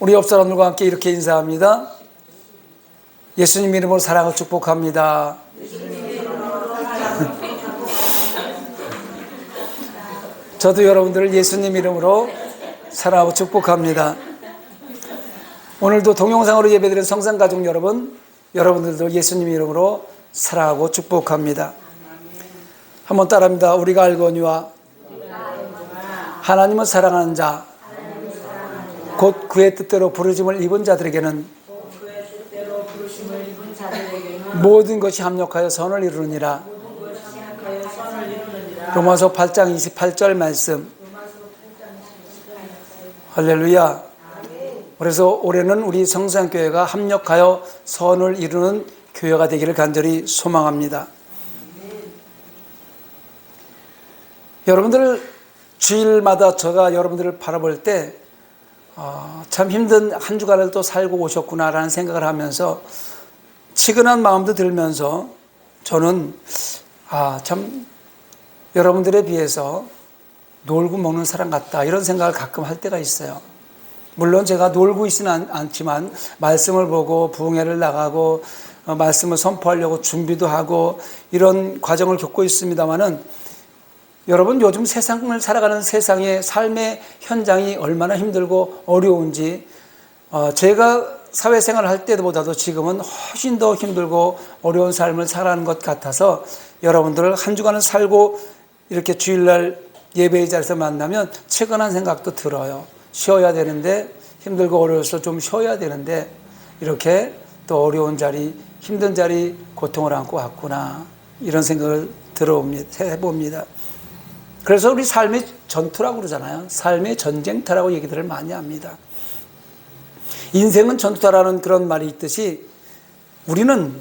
우리 옆 사람들과 함께 이렇게 인사합니다. 예수님 이름으로 사랑을 축복합니다. 저도 여러분들을 예수님 이름으로 사랑하고 축복합니다. 오늘도 동영상으로 예배드리는 성산가족 여러분, 여러분들도 예수님 이름으로 사랑하고 축복합니다. 한번 따라합니다. 우리가 알거니와 하나님을 사랑하는 자, 곧 그의 뜻대로 부르심을 입은 자들에게는 모든 것이 합력하여 선을 이루느니라. 로마서 8장 28절 말씀. 할렐루야. 그래서 올해는 우리 성산교회가 합력하여 선을 이루는 교회가 되기를 간절히 소망합니다. 여러분들 주일마다 제가 여러분들을 바라볼 때 참 힘든 한 주간을 또 살고 오셨구나라는 생각을 하면서 치근한 마음도 들면서 저는 참 여러분들에 비해서 놀고 먹는 사람 같다 이런 생각을 가끔 할 때가 있어요. 물론 제가 놀고 있지는 않지만 말씀을 보고 부흥회를 나가고 말씀을 선포하려고 준비도 하고 이런 과정을 겪고 있습니다만은 여러분 요즘 세상을 살아가는 세상의 삶의 현장이 얼마나 힘들고 어려운지 제가 사회생활을 할 때보다도 지금은 훨씬 더 힘들고 어려운 삶을 살아가는 것 같아서 여러분들을 한 주간을 살고 이렇게 주일날 예배의 자리에서 만나면 채근한 생각도 들어요. 쉬어야 되는데 힘들고 어려워서 좀 쉬어야 되는데 이렇게 또 어려운 자리, 힘든 자리 고통을 안고 왔구나 이런 생각을 해봅니다. 그래서 우리 삶의 전투라고 그러잖아요. 삶의 전쟁터라고 얘기들을 많이 합니다. 인생은 전투다라는 그런 말이 있듯이 우리는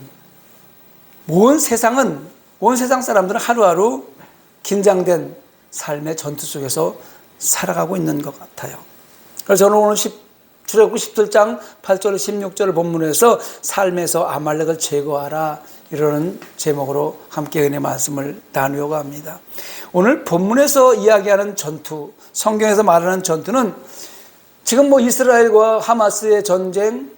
온 세상 사람들은 하루하루 긴장된 삶의 전투 속에서 살아가고 있는 것 같아요. 그래서 저는 오늘 출애굽기 17장 8절 16절 본문에서 삶에서 아말렉을 제거하라 이러는 제목으로 함께 은혜 말씀을 나누려고 합니다. 오늘 본문에서 이야기하는 전투, 성경에서 말하는 전투는 지금 이스라엘과 하마스의 전쟁,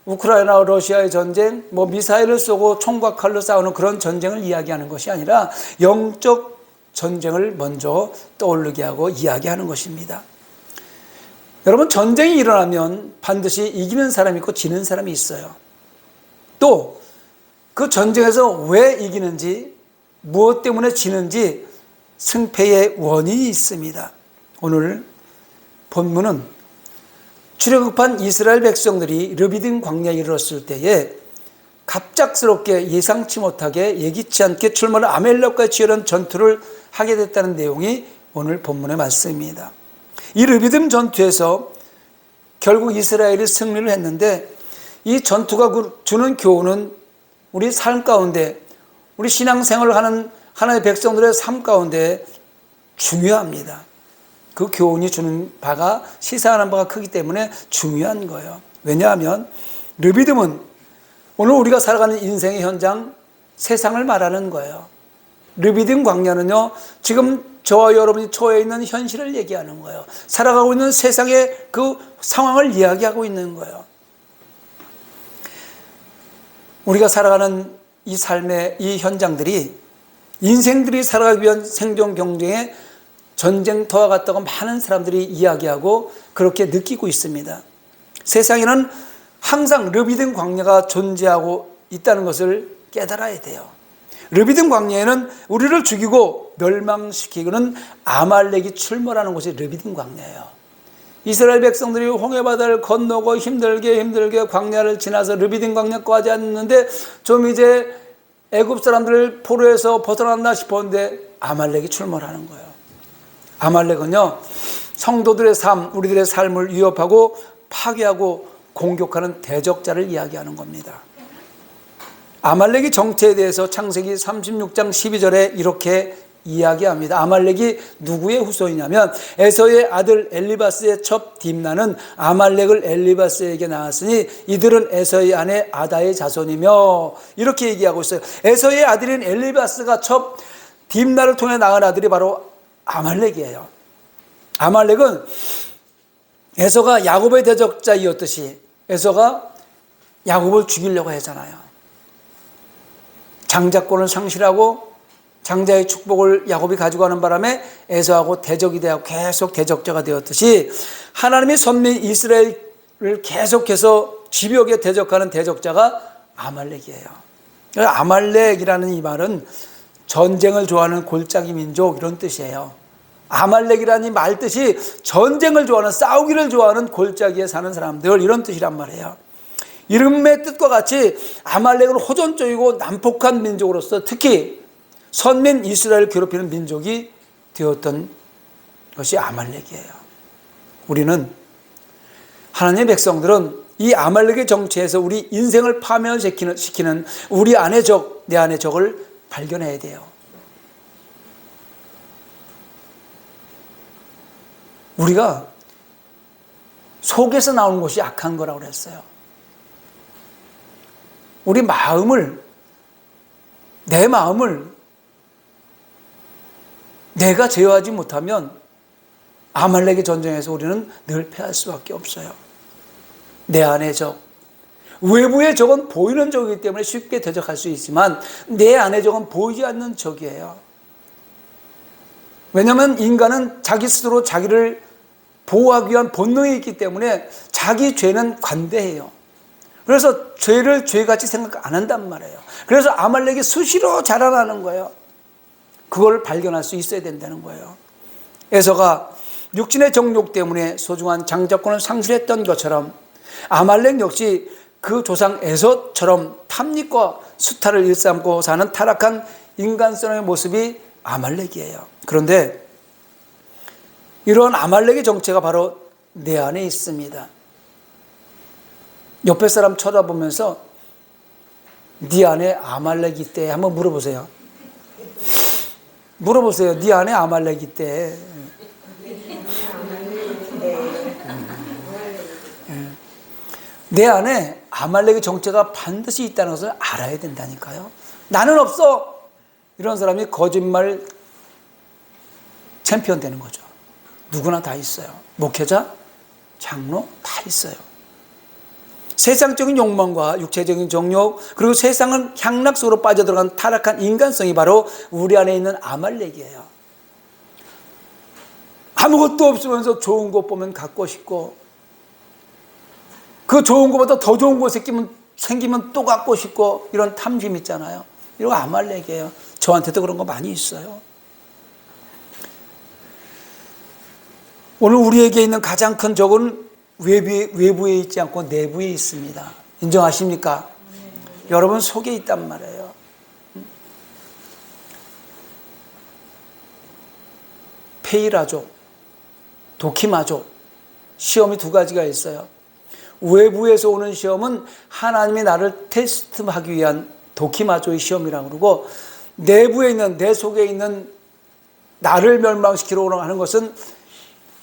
우크라이나와 러시아의 전쟁, 미사일을 쏘고 총과 칼로 싸우는 그런 전쟁을 이야기하는 것이 아니라 영적 전쟁을 먼저 떠오르게 하고 이야기하는 것입니다. 여러분 전쟁이 일어나면 반드시 이기는 사람이 있고 지는 사람이 있어요. 또 그 전쟁에서 왜 이기는지 무엇 때문에 지는지 승패의 원인이 있습니다. 오늘 본문은 출애굽한 이스라엘 백성들이 르비딤 광야에 이르렀을 때에 갑작스럽게 예상치 못하게 예기치 않게 출몰한 아말렉과 치열한 전투를 하게 됐다는 내용이 오늘 본문의 말씀입니다. 이 르비딤 전투에서 결국 이스라엘이 승리를 했는데 이 전투가 주는 교훈은 우리 삶 가운데 우리 신앙생활을 하는 하나의 백성들의 삶 가운데 중요합니다. 그 교훈이 주는 바가 시사하는 바가 크기 때문에 중요한 거예요. 왜냐하면 르비딤은 오늘 우리가 살아가는 인생의 현장 세상을 말하는 거예요. 르비딤 광야는요 지금 저와 여러분이 처해 있는 현실을 얘기하는 거예요. 살아가고 있는 세상의 그 상황을 이야기하고 있는 거예요. 우리가 살아가는 이 삶의 이 현장들이 인생들이 살아가기 위한 생존 경쟁의 전쟁터와 같다고 많은 사람들이 이야기하고 그렇게 느끼고 있습니다. 세상에는 항상 르비딤 광야가 존재하고 있다는 것을 깨달아야 돼요. 르비딤 광야에는 우리를 죽이고 멸망시키고는 아말렉이 출몰하는 곳이 르비딤 광야예요. 이스라엘 백성들이 홍해바다를 건너고 힘들게 광야를 지나서 르비딤 광야까지 왔는데 좀 이제 애굽 사람들을 포로에서 벗어났나 싶었는데 아말렉이 출몰하는 거예요. 아말렉은요 성도들의 삶, 우리들의 삶을 위협하고 파괴하고 공격하는 대적자를 이야기하는 겁니다. 아말렉의 정체에 대해서 창세기 36장 12절에 이렇게 이야기합니다. 아말렉이 누구의 후손이냐면 에서의 아들 엘리바스의 첩 딥나는 아말렉을 엘리바스에게 낳았으니 이들은 에서의 아내 아다의 자손이며 이렇게 얘기하고 있어요. 에서의 아들인 엘리바스가 첩 딥나를 통해 낳은 아들이 바로 아말렉이에요. 아말렉은 에서가 야곱의 대적자이었듯이 에서가 야곱을 죽이려고 하잖아요. 장자권을 상실하고 장자의 축복을 야곱이 가져가는 바람에 에서하고 대적이 되어 계속 대적자가 되었듯이 하나님이 선민 이스라엘을 계속해서 집요하게 대적하는 대적자가 아말렉이에요. 아말렉이라는 이 말은 전쟁을 좋아하는 골짜기 민족 이런 뜻이에요. 아말렉이라는 이 말 뜻이 전쟁을 좋아하는, 싸우기를 좋아하는 골짜기에 사는 사람들 이런 뜻이란 말이에요. 이름의 뜻과 같이 아말렉은 호전적이고 난폭한 민족으로서 특히 선민 이스라엘을 괴롭히는 민족이 되었던 것이 아말렉이에요. 우리는 하나님의 백성들은 이 아말렉의 정체에서 우리 인생을 파멸시키는 우리 안의 적, 내 안의 적을 발견해야 돼요. 우리가 속에서 나오는 것이 악한 거라고 그랬어요. 우리 마음을, 내 마음을 내가 제어하지 못하면 아말렉의 전쟁에서 우리는 늘 패할 수밖에 없어요. 내 안의 적, 외부의 적은 보이는 적이기 때문에 쉽게 대적할 수 있지만 내 안의 적은 보이지 않는 적이에요. 왜냐하면 인간은 자기 스스로 자기를 보호하기 위한 본능이 있기 때문에 자기 죄는 관대해요. 그래서 죄를 죄같이 생각 안 한단 말이에요. 그래서 아말렉이 수시로 자라나는 거예요. 그걸 발견할 수 있어야 된다는 거예요. 에서가 육신의 정욕 때문에 소중한 장자권을 상실했던 것처럼 아말렉 역시 그 조상 에서처럼 탐닉과 수탈을 일삼고 사는 타락한 인간성의 모습이 아말렉이에요. 그런데 이런 아말렉의 정체가 바로 내 안에 있습니다. 옆에 사람 쳐다보면서 네 안에 아말렉이 있대 한번 물어보세요. 물어보세요. 네 안에 아말렉이 있대. 내 안에 아말렉의 정체가 반드시 있다는 것을 알아야 된다니까요. 나는 없어. 이런 사람이 거짓말 챔피언 되는 거죠. 누구나 다 있어요. 목회자, 장로 다 있어요. 세상적인 욕망과 육체적인 정욕 그리고 세상은 향락 속으로 빠져들어간 타락한 인간성이 바로 우리 안에 있는 아말렉이에요. 아무것도 없으면서 좋은 것 보면 갖고 싶고 그 좋은 것보다 더 좋은 것 생기면 또 갖고 싶고 이런 탐심 있잖아요. 이거 아말렉이에요. 저한테도 그런 거 많이 있어요. 오늘 우리에게 있는 가장 큰 적은 외부에 있지 않고 내부에 있습니다. 인정하십니까? 여러분 속에 있단 말이에요. 페이라족, 도키마족, 시험이 두 가지가 있어요. 외부에서 오는 시험은 하나님이 나를 테스트하기 위한 도키마족의 시험이라고 그러고 내부에 있는 내 속에 있는 나를 멸망시키려고 하는 것은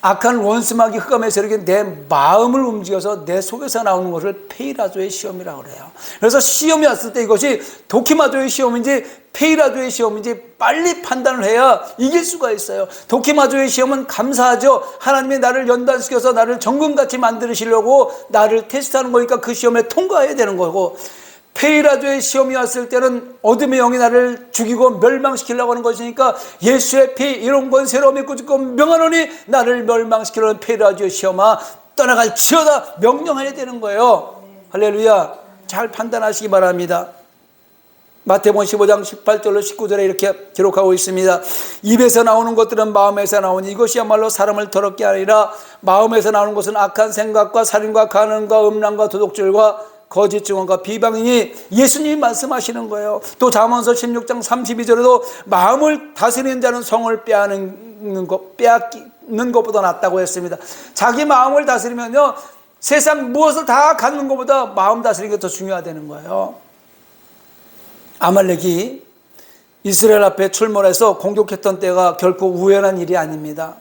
악한 원수마귀 흑암의 세력이 내 마음을 움직여서 내 속에서 나오는 것을 페이라조의 시험이라고 그래요. 그래서 시험이 왔을 때 이것이 도키마조의 시험인지 페이라조의 시험인지 빨리 판단을 해야 이길 수가 있어요. 도키마조의 시험은 감사하죠. 하나님이 나를 연단시켜서 나를 정금같이 만드시려고 나를 테스트하는 거니까 그 시험에 통과해야 되는 거고, 페이라조의 시험이 왔을 때는 어둠의 영이 나를 죽이고 멸망시키려고 하는 것이니까 예수의 피 이런 건 새로 믿고 죽고 명하노니 나를 멸망시키려는 페이라조의 시험아 떠나갈지어다 명령해야 되는 거예요. 할렐루야. 잘 판단하시기 바랍니다. 마태복음 15장 18절로 19절에 이렇게 기록하고 있습니다. 입에서 나오는 것들은 마음에서 나오니 이것이야말로 사람을 더럽게 하리라. 마음에서 나오는 것은 악한 생각과 살인과 간음과 음란과 도둑질과 거짓 증언과 비방이니 예수님이 말씀하시는 거예요. 또 잠언서 16장 32절에도 마음을 다스리는 자는 성을 빼앗는 것보다 낫다고 했습니다. 자기 마음을 다스리면요 세상 무엇을 다 갖는 것보다 마음 다스리는 게 더 중요하다는 거예요. 아말렉이 이스라엘 앞에 출몰해서 공격했던 때가 결코 우연한 일이 아닙니다.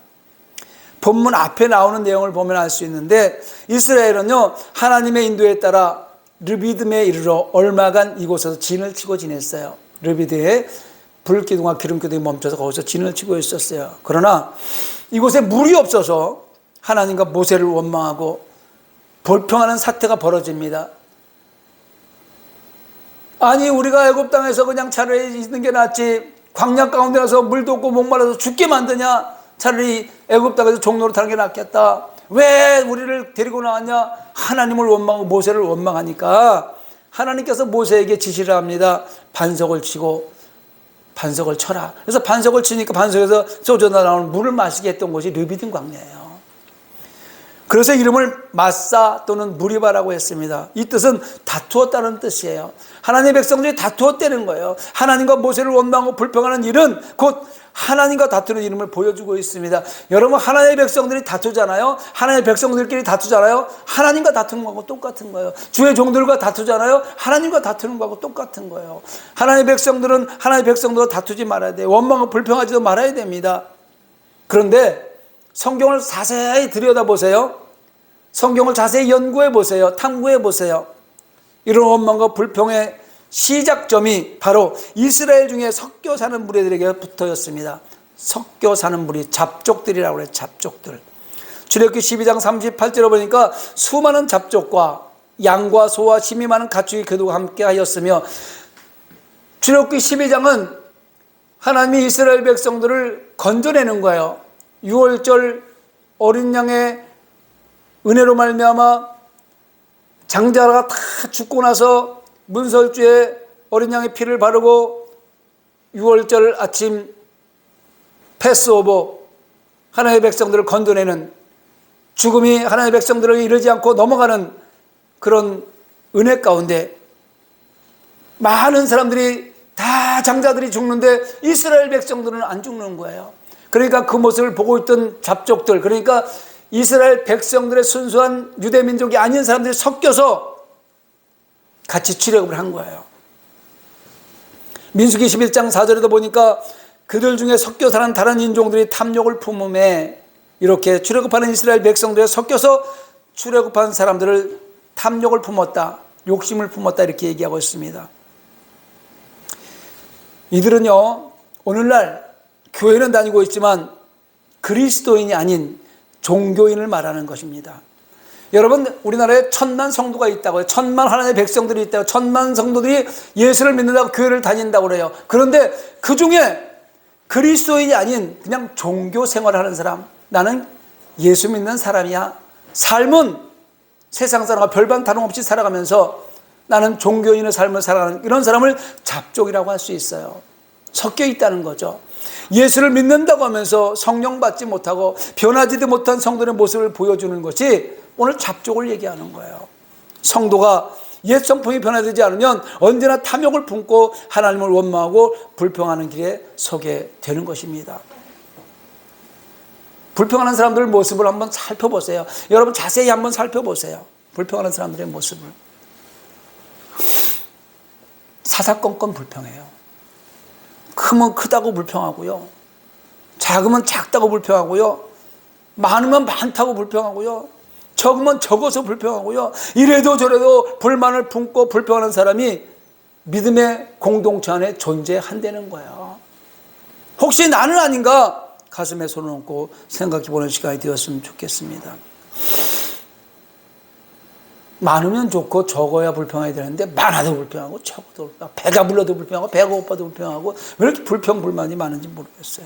본문 앞에 나오는 내용을 보면 알 수 있는데 이스라엘은요 하나님의 인도에 따라 르비딤에 이르러 얼마간 이곳에서 진을 치고 지냈어요. 르비드에 불기둥과 기름기둥이 멈춰서 거기서 진을 치고 있었어요. 그러나 이곳에 물이 없어서 하나님과 모세를 원망하고 불평하는 사태가 벌어집니다. 아니 우리가 애굽 땅에서 그냥 차라리 있는 게 낫지, 광야 가운데 가서 물도 없고 목말라서 죽게 만드냐, 차라리 애굽 땅에서 종로로 타는 게 낫겠다, 왜 우리를 데리고 나왔냐. 하나님을 원망하고 모세를 원망하니까 하나님께서 모세에게 지시를 합니다. 반석을 치고 반석을 쳐라. 그래서 반석을 치니까 반석에서 쏟아져 나오는 물을 마시게 했던 곳이 르비딤 광야예요. 그래서 이름을 마사 또는 무리바라고 했습니다. 이 뜻은 다투었다는 뜻이에요. 하나님의 백성들이 다투었다는 거예요. 하나님과 모세를 원망하고 불평하는 일은 곧 하나님과 다투는 이름을 보여주고 있습니다. 여러분, 하나님의 백성들이 다투잖아요. 하나님의 백성들끼리 다투잖아요. 하나님과 다투는 거하고 똑같은 거예요. 주의 종들과 다투잖아요. 하나님과 다투는 거하고 똑같은 거예요. 하나님의 백성들은 하나님의 백성들과 다투지 말아야 돼요. 원망하고 불평하지도 말아야 됩니다. 그런데 성경을 자세히 들여다보세요. 성경을 자세히 연구해 보세요. 탐구해 보세요. 이런 원망과 불평의 시작점이 바로 이스라엘 중에 섞여 사는 무리들에게 붙어였습니다. 섞여 사는 무리, 잡족들이라고 그래요. 잡족들. 출애굽기 12장 38절에 보니까 수많은 잡족과 양과 소와 심이 많은 가축이 그들과 함께 하였으며, 출애굽기 12장은 하나님이 이스라엘 백성들을 건져내는 거예요. 6월절 어린 양의 은혜로 말미암아 장자가 다 죽고 나서 문설주에 어린 양의 피를 바르고 6월절 아침 패스오버, 하나님의 백성들을 건져내는, 죽음이 하나님의 백성들에게 이르지 않고 넘어가는 그런 은혜 가운데 많은 사람들이 다 장자들이 죽는데 이스라엘 백성들은 안 죽는 거예요. 그러니까 그 모습을 보고 있던 잡족들, 그러니까 이스라엘 백성들의 순수한 유대 민족이 아닌 사람들이 섞여서 같이 출애굽을 한 거예요. 민수기 11장 4절에도 보니까 그들 중에 섞여 사는 다른 인종들이 탐욕을 품음에, 이렇게 출애굽하는 이스라엘 백성들에 섞여서 출애굽한 사람들을 탐욕을 품었다, 욕심을 품었다, 이렇게 얘기하고 있습니다. 이들은요, 오늘날 교회는 다니고 있지만 그리스도인이 아닌 종교인을 말하는 것입니다. 여러분, 우리나라에 1000만 성도가 있다고요. 1000만 하나님의 백성들이 있다고, 1000만 성도들이 예수를 믿는다고 교회를 다닌다고 그래요. 그런데 그 중에 그리스도인이 아닌 그냥 종교 생활을 하는 사람, 나는 예수 믿는 사람이야, 삶은 세상 사람과 별반 다름없이 살아가면서 나는 종교인의 삶을 살아가는 이런 사람을 잡족이라고 할 수 있어요. 섞여 있다는 거죠. 예수를 믿는다고 하면서 성령 받지 못하고 변하지도 못한 성도의 모습을 보여주는 것이 오늘 잡족을 얘기하는 거예요. 성도가 옛 성품이 변화되지 않으면 언제나 탐욕을 품고 하나님을 원망하고 불평하는 길에 서게 되는 것입니다. 불평하는 사람들 모습을 한번 살펴보세요. 여러분, 자세히 한번 살펴보세요. 불평하는 사람들의 모습을. 사사건건 불평해요. 크면 크다고 불평하고요, 작으면 작다고 불평하고요, 많으면 많다고 불평하고요, 적으면 적어서 불평하고요, 이래도 저래도 불만을 품고 불평하는 사람이 믿음의 공동체 안에 존재한다는 거예요. 혹시 나는 아닌가 가슴에 손을 얹고 생각해보는 시간이 되었으면 좋겠습니다. 많으면 좋고 적어야 불평해야 되는데 많아도 불평하고 적어도 불평하고, 배가 불러도 불평하고 배가 고파도 불평하고, 왜 이렇게 불평불만이 많은지 모르겠어요.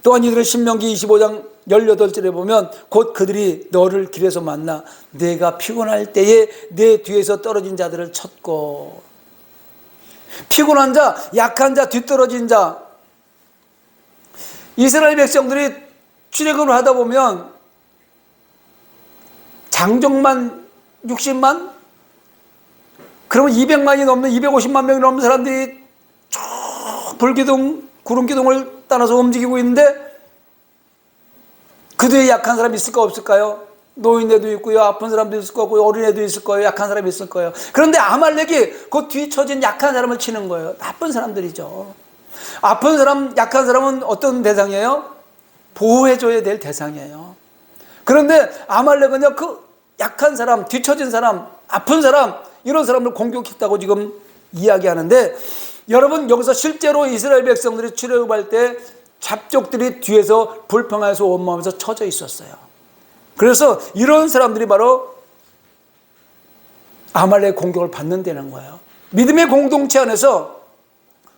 또한 이들은 신명기 25장 18절에 보면 곧 그들이 너를 길에서 만나 내가 피곤할 때에 내 뒤에서 떨어진 자들을 쳤고, 피곤한 자, 약한 자, 뒤떨어진 자. 이스라엘 백성들이 출애굽을 하다 보면 장정만 60만? 그러면 200만이 넘는, 250만 명이 넘는 사람들이 쭉 불기둥, 구름기둥을 따라서 움직이고 있는데 그 뒤에 약한 사람이 있을까 없을까요? 노인네도 있고요, 아픈 사람도 있을 거고, 어린애도 있을 거예요, 약한 사람이 있을 거예요. 그런데 아말렉이 그 뒤처진 약한 사람을 치는 거예요. 나쁜 사람들이죠. 아픈 사람, 약한 사람은 어떤 대상이에요? 보호해줘야 될 대상이에요. 그런데 아말렉은요, 그 약한 사람, 뒤처진 사람, 아픈 사람, 이런 사람을 공격했다고 지금 이야기하는데, 여러분, 여기서 실제로 이스라엘 백성들이 출애굽할 때 잡족들이 뒤에서 불평해서 원망하면서 쳐져 있었어요. 그래서 이런 사람들이 바로 아말렉 공격을 받는다는 거예요. 믿음의 공동체 안에서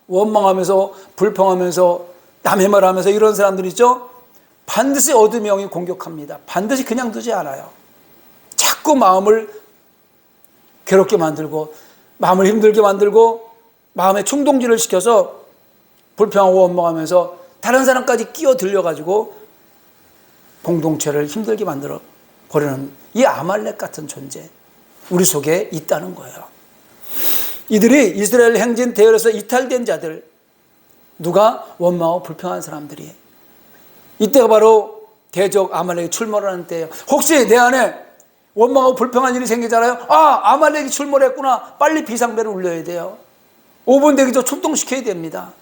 원망하면서 불평하면서 남의 말하면서 이런 사람들 있죠? 반드시 어둠의 영이 공격합니다. 반드시 그냥 두지 않아요. 자꾸 마음을 괴롭게 만들고 마음을 힘들게 만들고 마음에 충동질을 시켜서 불평하고 원망하면서 다른 사람까지 끼어들려가지고 공동체를 힘들게 만들어 버리는 이 아말렉 같은 존재 우리 속에 있다는 거예요. 이들이 이스라엘 행진 대열에서 이탈된 자들, 누가 원망하고 불평한 사람들이, 이때가 바로 대적 아말렉이 출몰하는 때예요. 혹시 내 안에 원망하고 불평한 일이 생기잖아요. 아말렉이 출몰했구나. 빨리 비상벨을 울려야 돼요. 5분 되기 전 출동시켜야 됩니다.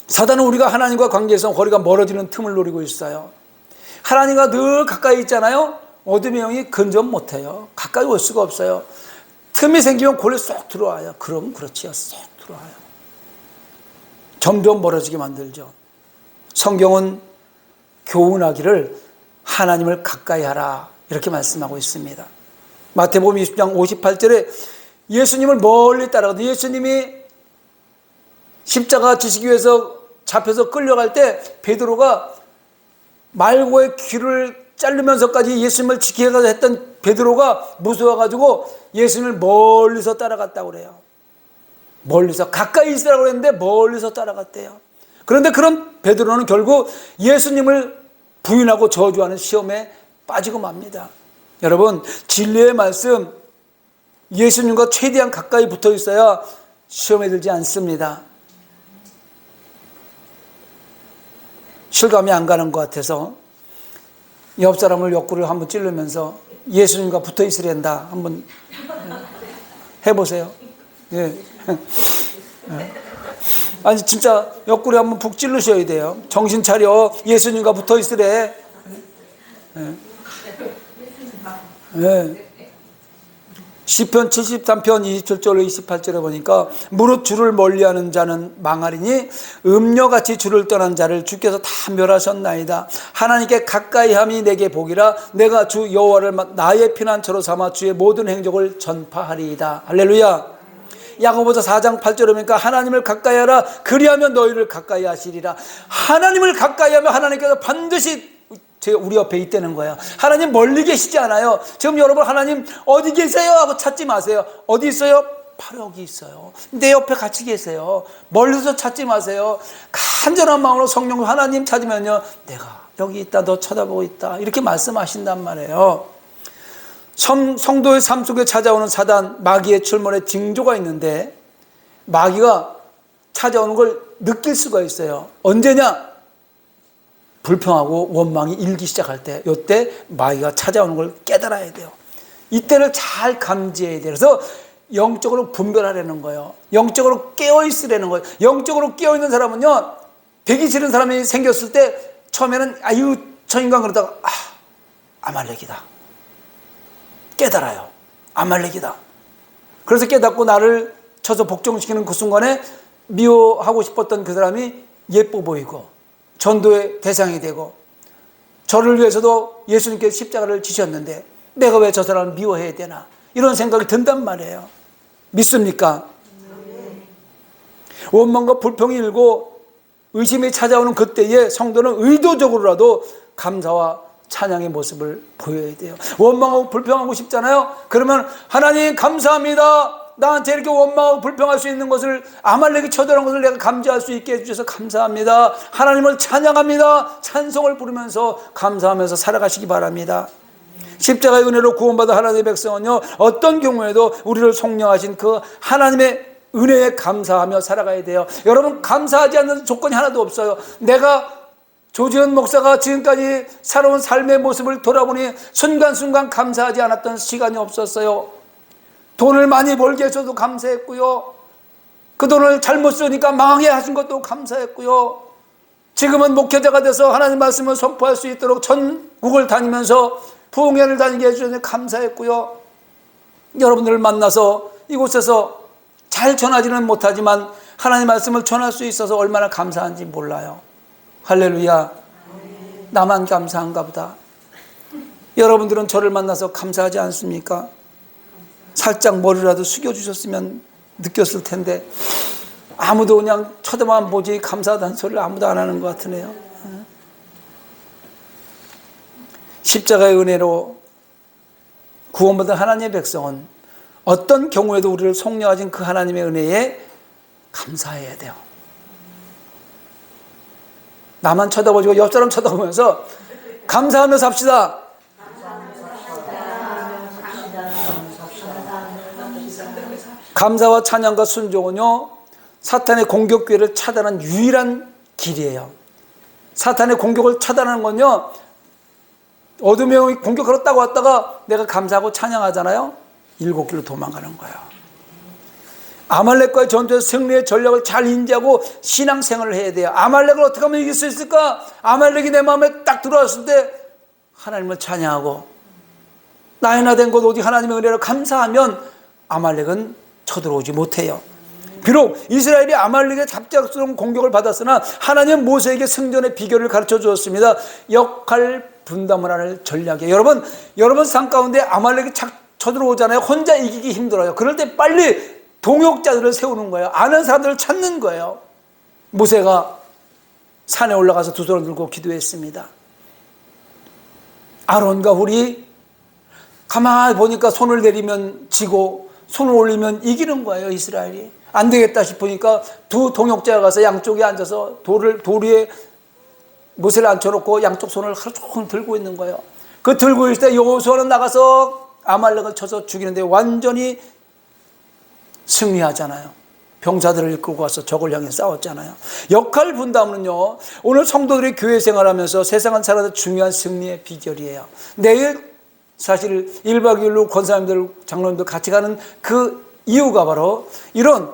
사단은 우리가 하나님과 관계에서 거리가 멀어지는 틈을 노리고 있어요. 하나님과 늘 가까이 있잖아요. 어둠의 영이 근접 못해요. 가까이 올 수가 없어요. 틈이 생기면 골에 쏙 들어와요. 그럼 그렇지요. 쏙 들어와요. 점점 멀어지게 만들죠. 성경은 교훈하기를 하나님을 가까이 하라 이렇게 말씀하고 있습니다. 마태복음 20장 58절에 예수님을 멀리 따라가도 예수님이 십자가 지시기 위해서 잡혀서 끌려갈 때 베드로가 말고의 귀를 자르면서까지 예수님을 지키려고 했던 베드로가 무서워가지고 예수님을 멀리서 따라갔다고 그래요. 멀리서, 가까이 있으라고 그랬는데 멀리서 따라갔대요. 그런데 그런 베드로는 결국 예수님을 부인하고 저주하는 시험에 빠지고 맙니다. 여러분, 진리의 말씀, 예수님과 최대한 가까이 붙어 있어야 시험에 들지 않습니다. 실감이 안 가는 것 같아서 옆 사람을 옆구리를 한번 찌르면서 예수님과 붙어 있으련다 한번 해보세요. 예. 아니 진짜 옆구리 한번 푹 찌르셔야 돼요. 정신 차려. 예수님과 붙어 있으래. 예. 예. 시편 73편 27절로 28절에 보니까 무릇 주를 멀리하는 자는 망하리니 음녀같이 주를 떠난 자를 주께서 다 멸하셨나이다. 하나님께 가까이함이 내게 복이라. 내가 주 여호와를 나의 피난처로 삼아 주의 모든 행적을 전파하리이다. 할렐루야. 야고보서 4장 8절에 보니까 하나님을 가까이하라. 그리하면 너희를 가까이 하시리라. 하나님을 가까이하면 하나님께서 반드시 우리 옆에 있다는 거예요. 하나님 멀리 계시지 않아요. 지금 여러분 하나님 어디 계세요? 하고 찾지 마세요. 어디 있어요? 바로 여기 있어요. 내 옆에 같이 계세요. 멀리서 찾지 마세요. 간절한 마음으로 성령 하나님 찾으면요, 내가 여기 있다, 너 쳐다보고 있다, 이렇게 말씀하신단 말이에요. 성도의 삶 속에 찾아오는 사단, 마귀의 출몰의 징조가 있는데 마귀가 찾아오는 걸 느낄 수가 있어요. 언제냐? 불평하고 원망이 일기 시작할 때, 이때 마귀가 찾아오는 걸 깨달아야 돼요. 이때를 잘 감지해야 돼요. 그래서 영적으로 분별하려는 거예요. 영적으로 깨어있으려는 거예요. 영적으로 깨어있는 사람은요, 되기 싫은 사람이 생겼을 때 처음에는 아유 저 인간 그러다가 아말렉이다. 깨달아요. 아말렉이다. 그래서 깨닫고 나를 쳐서 복종시키는 그 순간에 미워하고 싶었던 그 사람이 예뻐 보이고 전도의 대상이 되고, 저를 위해서도 예수님께 십자가를 지셨는데 내가 왜 저 사람을 미워해야 되나, 이런 생각이 든단 말이에요. 믿습니까? 원망과 불평이 일고 의심이 찾아오는 그때에 성도는 의도적으로라도 감사와 찬양의 모습을 보여야 돼요. 원망하고 불평하고 싶잖아요. 그러면 하나님 감사합니다. 나한테 이렇게 원망하고 불평할 수 있는 것을, 아말렉이 쳐들어온 것을 내가 감지할 수 있게 해주셔서 감사합니다. 하나님을 찬양합니다. 찬송을 부르면서 감사하면서 살아가시기 바랍니다. 십자가의 은혜로 구원받은 하나님의 백성은요, 어떤 경우에도 우리를 속량하신 그 하나님의 은혜에 감사하며 살아가야 돼요. 여러분, 감사하지 않는 조건이 하나도 없어요. 내가 조지현 목사가 지금까지 살아온 삶의 모습을 돌아보니 순간순간 감사하지 않았던 시간이 없었어요. 돈을 많이 벌게 해서도 감사했고요. 그 돈을 잘못 쓰니까 망하게 하신 것도 감사했고요. 지금은 목회자가 돼서 하나님 말씀을 선포할 수 있도록 전국을 다니면서 부흥회를 다니게 해주셔서 감사했고요. 여러분들을 만나서 이곳에서 잘 전하지는 못하지만 하나님 말씀을 전할 수 있어서 얼마나 감사한지 몰라요. 할렐루야. 나만 감사한가 보다. 여러분들은 저를 만나서 감사하지 않습니까? 살짝 머리라도 숙여주셨으면 느꼈을 텐데 아무도 그냥 쳐다만 보지 감사하다는 소리를 아무도 안 하는 것 같으네요. 십자가의 은혜로 구원받은 하나님의 백성은 어떤 경우에도 우리를 속량하신 그 하나님의 은혜에 감사해야 돼요. 나만 쳐다보고 옆 사람 쳐다보면서 감사하며 삽시다. 감사와 찬양과 순종은요, 사탄의 공격 기회를 차단하는 유일한 길이에요. 사탄의 공격을 차단하는 건요, 어둠의 영이 공격하러 딱 왔다가 내가 감사하고 찬양하잖아요. 7길로 도망가는 거예요. 아말렉과의 전투에서 승리의 전략을 잘 인지하고 신앙생활을 해야 돼요. 아말렉을 어떻게 하면 이길 수 있을까? 아말렉이 내 마음에 딱 들어왔을 때 하나님을 찬양하고 나의 나 된 곳 오직 하나님의 은혜를 감사하면 아말렉은 쳐들어오지 못해요. 비록 이스라엘이 아말렉의 갑작스러운 공격을 받았으나 하나님은 모세에게 승전의 비결을 가르쳐 주었습니다. 역할 분담을 하는 전략이에요. 여러분 삶 가운데 아말렉이 쳐들어오잖아요. 혼자 이기기 힘들어요. 그럴 때 빨리 동역자들을 세우는 거예요. 아는 사람들을 찾는 거예요. 모세가 산에 올라가서 두 손을 들고 기도했습니다. 아론과 훌이 가만히 보니까 손을 내리면 지고 손을 올리면 이기는 거예요. 이스라엘이. 안 되겠다 싶으니까 두 동역자가 가서 양쪽에 앉아서 돌 위에 모세를 앉혀놓고 양쪽 손을 하루 종일 들고 있는 거예요. 그 들고 있을 때 여호수아는 나가서 아말렉을 쳐서 죽이는데 완전히 승리하잖아요. 병사들을 이끌고 와서 적을 향해 싸웠잖아요. 역할 분담은요, 오늘 성도들이 교회 생활하면서 세상을 살아도 중요한 승리의 비결이에요. 내일 사실 1박 2일로 권사님들, 장로님들 같이 가는 그 이유가 바로 이런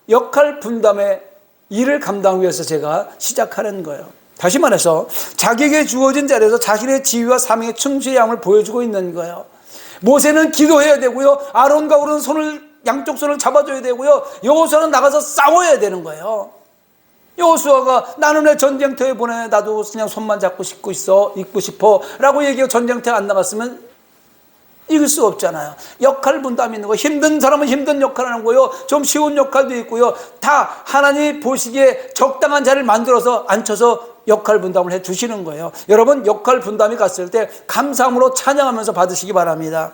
역할 분담의 일을 감당하기 위해서 제가 시작하는 거예요. 다시 말해서 자기에게 주어진 자리에서 자신의 지위와 사명의 충실의 함을 보여주고 있는 거예요. 모세는 기도해야 되고요. 아론과 훌은 양쪽 손을 잡아줘야 되고요. 여호수아는 나가서 싸워야 되는 거예요. 여호수아가 나는 왜 전쟁터에 보내? 나도 그냥 손만 잡고 있고 싶어 라고 얘기하고 전쟁터에 안 나갔으면 이길 수 없잖아요. 역할 분담이 있는 거. 힘든 사람은 힘든 역할을 하는 거요. 좀 쉬운 역할도 있고요. 다 하나님이 보시기에 적당한 자리를 만들어서 앉혀서 역할 분담을 해 주시는 거예요. 여러분, 역할 분담이 갔을 때 감사함으로 찬양하면서 받으시기 바랍니다.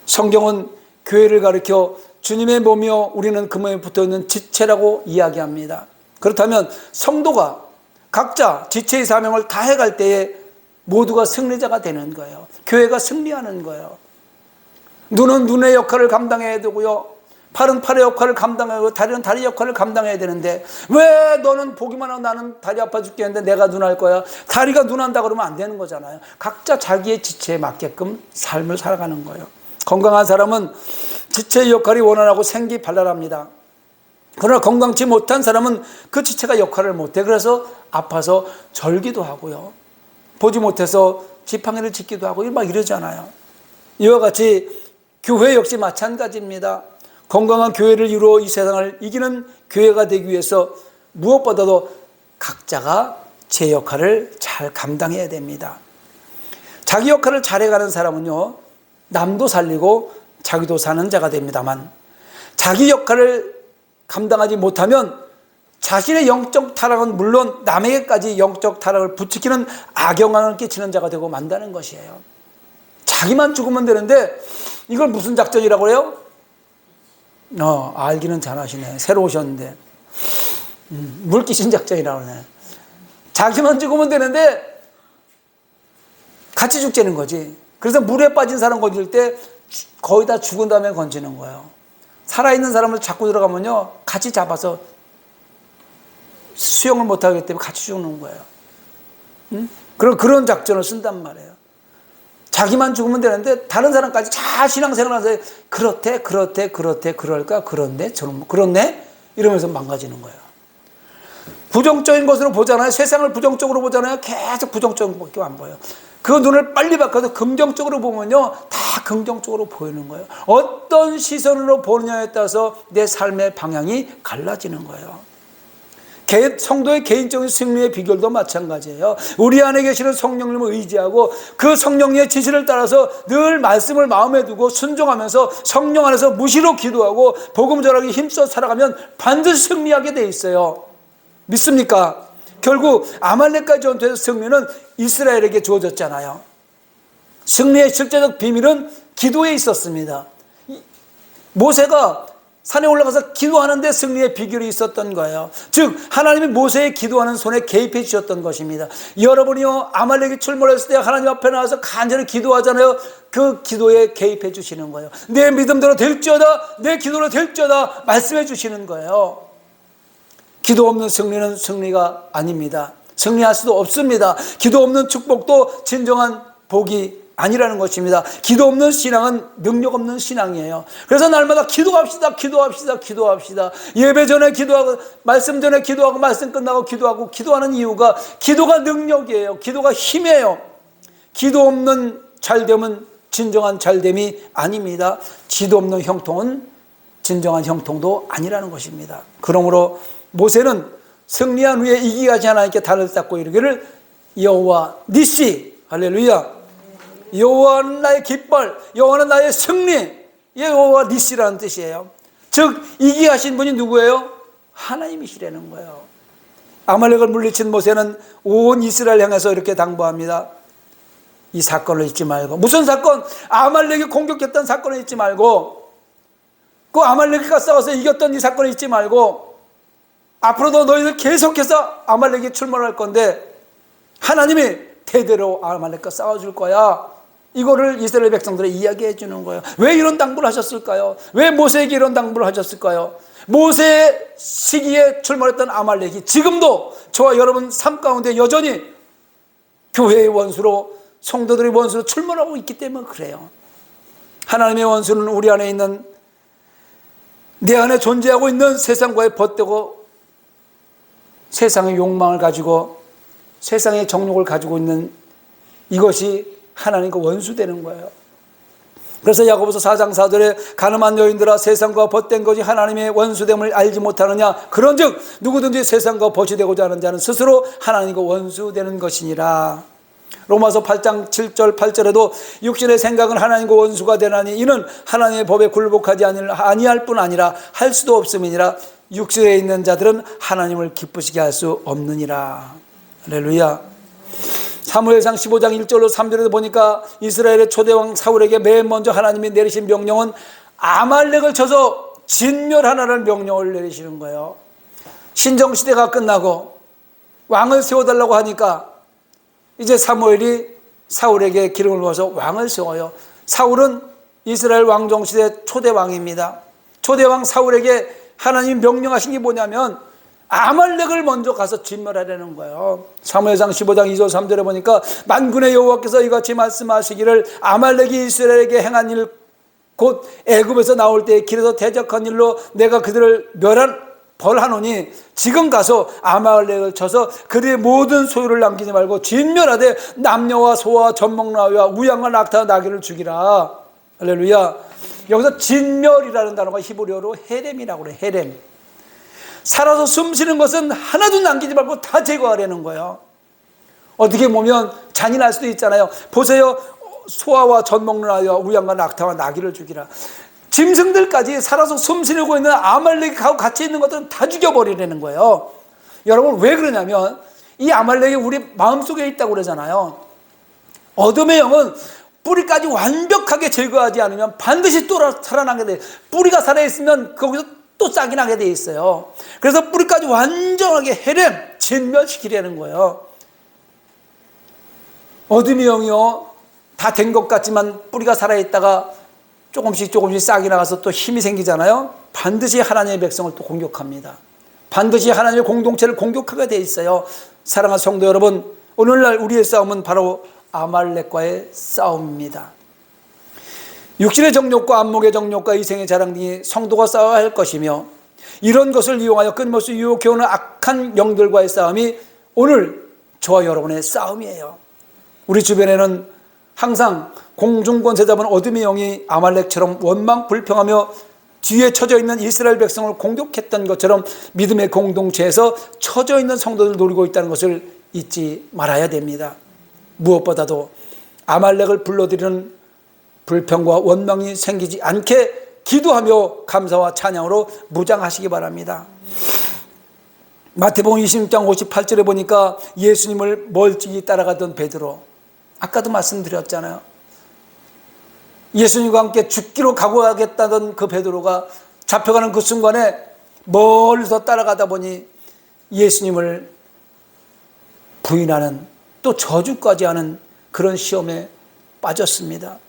성경은 교회를 가리켜 주님의 몸이요 우리는 그 몸에 붙어있는 지체라고 이야기합니다. 그렇다면 성도가 각자 지체의 사명을 다해갈 때에 모두가 승리자가 되는 거예요. 교회가 승리하는 거예요. 눈은 눈의 역할을 감당해야 되고요. 팔은 팔의 역할을 감당해야 되고 다리는 다리 역할을 감당해야 되는데 왜 너는 보기만 하고 나는 다리 아파 죽겠는데 내가 눈 할 거야. 다리가 눈 한다 그러면 안 되는 거잖아요. 각자 자기의 지체에 맞게끔 삶을 살아가는 거예요. 건강한 사람은 지체의 역할이 원활하고 생기 발랄합니다. 그러나 건강치 못한 사람은 그 지체가 역할을 못해. 그래서 아파서 절기도 하고요. 보지 못해서 지팡이를 짚기도 하고 막 이러잖아요. 이와 같이 교회 역시 마찬가지입니다. 건강한 교회를 이루어 이 세상을 이기는 교회가 되기 위해서 무엇보다도 각자가 제 역할을 잘 감당해야 됩니다. 자기 역할을 잘해가는 사람은요, 남도 살리고 자기도 사는 자가 됩니다만 자기 역할을 감당하지 못하면 자신의 영적 타락은 물론 남에게까지 영적 타락을 부추기는 악영향을 끼치는 자가 되고 만다는 것이에요. 자기만 죽으면 되는데 이걸 무슨 작전이라고 해요? 알기는 잘하시네. 새로 오셨는데 물귀신 작전이라고 하네. 자기만 죽으면 되는데 같이 죽자는 거지. 그래서 물에 빠진 사람 건질 때 거의 다 죽은 다음에 건지는 거예요. 살아있는 사람을 잡고 들어가면요 같이 잡아서 수영을 못하기 때문에 같이 죽는 거예요. 그런 작전을 쓴단 말이에요. 자기만 죽으면 되는데 다른 사람까지 잘 신앙생활하면서 그렇대 그럴까 그런데 저는 그렇네 이러면서 망가지는 거예요. 부정적인 것으로 보잖아요. 세상을 부정적으로 보잖아요. 계속 부정적인 것밖에 안 보여요. 그 눈을 빨리 바꿔서 긍정적으로 보면요, 다 긍정적으로 보이는 거예요. 어떤 시선으로 보느냐에 따라서 내 삶의 방향이 갈라지는 거예요. 성도의 개인적인 승리의 비결도 마찬가지예요. 우리 안에 계시는 성령님을 의지하고 그 성령님의 지시를 따라서 늘 말씀을 마음에 두고 순종하면서 성령 안에서 무시로 기도하고 복음 전하기 힘써 살아가면 반드시 승리하게 돼 있어요. 믿습니까? 결국 아말렉과 전투에서 승리는 이스라엘에게 주어졌잖아요. 승리의 실제적 비밀은 기도에 있었습니다. 모세가 산에 올라가서 기도하는데 승리의 비결이 있었던 거예요. 즉 하나님이 모세의 기도하는 손에 개입해 주셨던 것입니다. 여러분이요, 아말렉이 출몰했을 때 하나님 앞에 나와서 간절히 기도하잖아요. 그 기도에 개입해 주시는 거예요. 내 믿음대로 될지어다, 내 기도로 될지어다 말씀해 주시는 거예요. 기도 없는 승리는 승리가 아닙니다. 승리할 수도 없습니다. 기도 없는 축복도 진정한 복이 아니라는 것입니다. 기도 없는 신앙은 능력 없는 신앙이에요. 그래서 날마다 기도합시다, 기도합시다, 기도합시다. 예배 전에 기도하고, 말씀 전에 기도하고, 말씀 끝나고 기도하고, 기도하는 이유가 기도가 능력이에요. 기도가 힘이에요. 기도 없는 잘됨은 진정한 잘됨이 아닙니다. 기도 없는 형통은 진정한 형통도 아니라는 것입니다. 그러므로 모세는 승리한 후에 이기가지 하나님께 단을 닦고 이르기를 여호와 니시, 할렐루야, 여호와는 나의 깃발, 여호와는 나의 승리, 여호와 니시라는 뜻이에요. 즉 이기하신 분이 누구예요? 하나님이시라는 거예요. 아말렉을 물리친 모세는 온 이스라엘 향해서 이렇게 당부합니다. 이 사건을 잊지 말고. 무슨 사건? 아말렉이 공격했던 사건을 잊지 말고, 그 아말렉과 싸워서 이겼던 이 사건을 잊지 말고, 앞으로도 너희들 계속해서 아말렉이 출몰할 건데 하나님이 대대로 아말렉과 싸워줄 거야. 이거를 이스라엘 백성들에 이야기해 주는 거예요. 왜 이런 당부를 하셨을까요? 왜 모세에게 이런 당부를 하셨을까요? 모세의 시기에 출몰했던 아말렉이 지금도 저와 여러분 삶 가운데 여전히 교회의 원수로, 성도들의 원수로 출몰하고 있기 때문에 그래요. 하나님의 원수는 우리 안에 있는, 내 안에 존재하고 있는 세상과의 벗되고 세상의 욕망을 가지고 세상의 정욕을 가지고 있는 이것이 하나님과 원수되는 거예요. 그래서 야고보서 4장 4절에 가늠한 여인들아 세상과 벗된 것이 하나님의 원수됨을 알지 못하느냐, 그런즉 누구든지 세상과 벗이 되고자 하는 자는 스스로 하나님과 원수되는 것이니라. 로마서 8장 7절 8절에도 육신의 생각은 하나님과 원수가 되나니 이는 하나님의 법에 굴복하지 아니할 뿐 아니라 할 수도 없음이니라. 육신에 있는 자들은 하나님을 기쁘시게 할 수 없느니라. 할렐루야. 사무엘상 15장 1절로 3절에도 보니까 이스라엘의 초대왕 사울에게 맨 먼저 하나님이 내리신 명령은 아말렉을 쳐서 진멸하라는 명령을 내리시는 거예요. 신정시대가 끝나고 왕을 세워달라고 하니까 이제 사무엘이 사울에게 기름을 부어서 왕을 세워요. 사울은 이스라엘 왕정시대 초대왕입니다. 초대왕 사울에게 하나님 명령하신 게 뭐냐면 아말렉을 먼저 가서 진멸하려는 거예요. 사무엘상 15장 2절 3절에 보니까 만군의 여호와께서 이같이 말씀하시기를 아말렉이 이스라엘에게 행한 일 곧 애굽에서 나올 때 길에서 대적한 일로 내가 그들을 벌하노니 지금 가서 아말렉을 쳐서 그들의 모든 소유를 남기지 말고 진멸하되 남녀와 소와 젖먹나와 우양과 낙타와 나귀를 죽이라. 할렐루야. 여기서 진멸이라는 단어가 히브리어로 헤렘이라고 그래요. 헤렘. 살아서 숨쉬는 것은 하나도 남기지 말고 다 제거하려는 거예요. 어떻게 보면 잔인할 수도 있잖아요. 보세요. 소아와 젖먹는 아이와 우양과 낙타와 나귀를 죽이라. 짐승들까지 살아서 숨쉬고 있는 아말렉하고 같이 있는 것들은 다 죽여버리려는 거예요. 여러분 왜 그러냐면 이 아말렉이 우리 마음속에 있다고 그러잖아요. 어둠의 영은 뿌리까지 완벽하게 제거하지 않으면 반드시 또 살아나게 돼. 뿌리가 살아있으면 거기서 또 싹이 나게 돼 있어요. 그래서 뿌리까지 완전하게 헤렘, 진멸시키려는 거예요. 어둠의 영이요, 다 된 것 같지만 뿌리가 살아있다가 조금씩 싹이 나가서 또 힘이 생기잖아요. 반드시 하나님의 백성을 또 공격합니다. 반드시 하나님의 공동체를 공격하게 돼 있어요. 사랑하는 성도 여러분, 오늘날 우리의 싸움은 바로 아말렉과의 싸움입니다. 육신의 정욕과 안목의 정욕과 이생의 자랑 등이 성도가 싸워야 할 것이며, 이런 것을 이용하여 끊임없이 유혹해오는 악한 영들과의 싸움이 오늘 저와 여러분의 싸움이에요. 우리 주변에는 항상 공중권세 잡은 어둠의 영이 아말렉처럼 원망 불평하며 뒤에 처져 있는 이스라엘 백성을 공격했던 것처럼 믿음의 공동체에서 처져 있는 성도들을 노리고 있다는 것을 잊지 말아야 됩니다. 무엇보다도 아말렉을 불러들이는 불평과 원망이 생기지 않게 기도하며 감사와 찬양으로 무장하시기 바랍니다. 마태복음 26장 58절에 보니까 예수님을 멀찍이 따라가던 베드로, 아까도 말씀드렸잖아요. 예수님과 함께 죽기로 각오하겠다던 그 베드로가 잡혀가는 그 순간에 멀리서 따라가다 보니 예수님을 부인하는, 또 저주까지 하는 그런 시험에 빠졌습니다.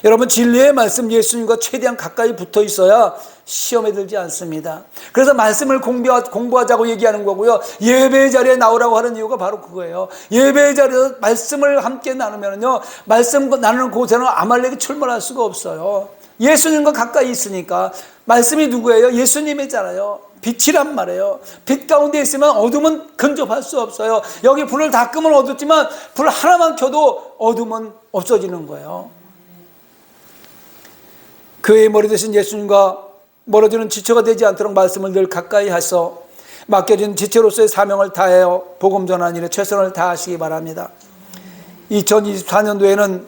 여러분, 진리의 말씀, 예수님과 최대한 가까이 붙어 있어야 시험에 들지 않습니다. 그래서 말씀을 공부하자고 얘기하는 거고요. 예배 자리에 나오라고 하는 이유가 바로 그거예요. 예배 자리에서 말씀을 함께 나누면요, 말씀 나누는 곳에는 아말렉이 출몰할 수가 없어요. 예수님과 가까이 있으니까. 말씀이 누구예요? 예수님이잖아요. 빛이란 말이에요. 빛 가운데 있으면 어둠은 근접할 수 없어요. 여기 불을 다 끄면 어둡지만 불 하나만 켜도 어둠은 없어지는 거예요. 그의 머리 대신 예수님과 멀어지는 지체가 되지 않도록 말씀을 늘 가까이 하셔 맡겨진 지체로서의 사명을 다하여 복음 전하는 일에 최선을 다하시기 바랍니다. 2024년도에는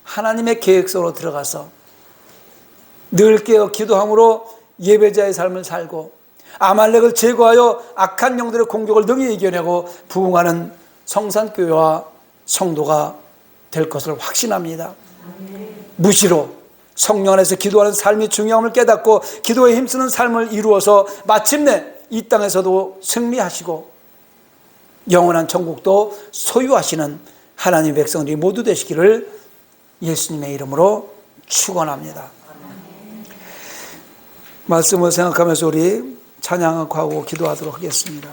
하나님의 계획서로 들어가서 늘 깨어 기도함으로 예배자의 삶을 살고 아말렉을 제거하여 악한 영들의 공격을 능히 이겨내고 부흥하는 성산교회와 성도가 될 것을 확신합니다. 무시로 성령 안에서 기도하는 삶이 중요함을 깨닫고 기도에 힘쓰는 삶을 이루어서 마침내 이 땅에서도 승리하시고 영원한 천국도 소유하시는 하나님의 백성들이 모두 되시기를 예수님의 이름으로 축원합니다. 말씀을 생각하면서 우리 찬양하고 기도하도록 하겠습니다.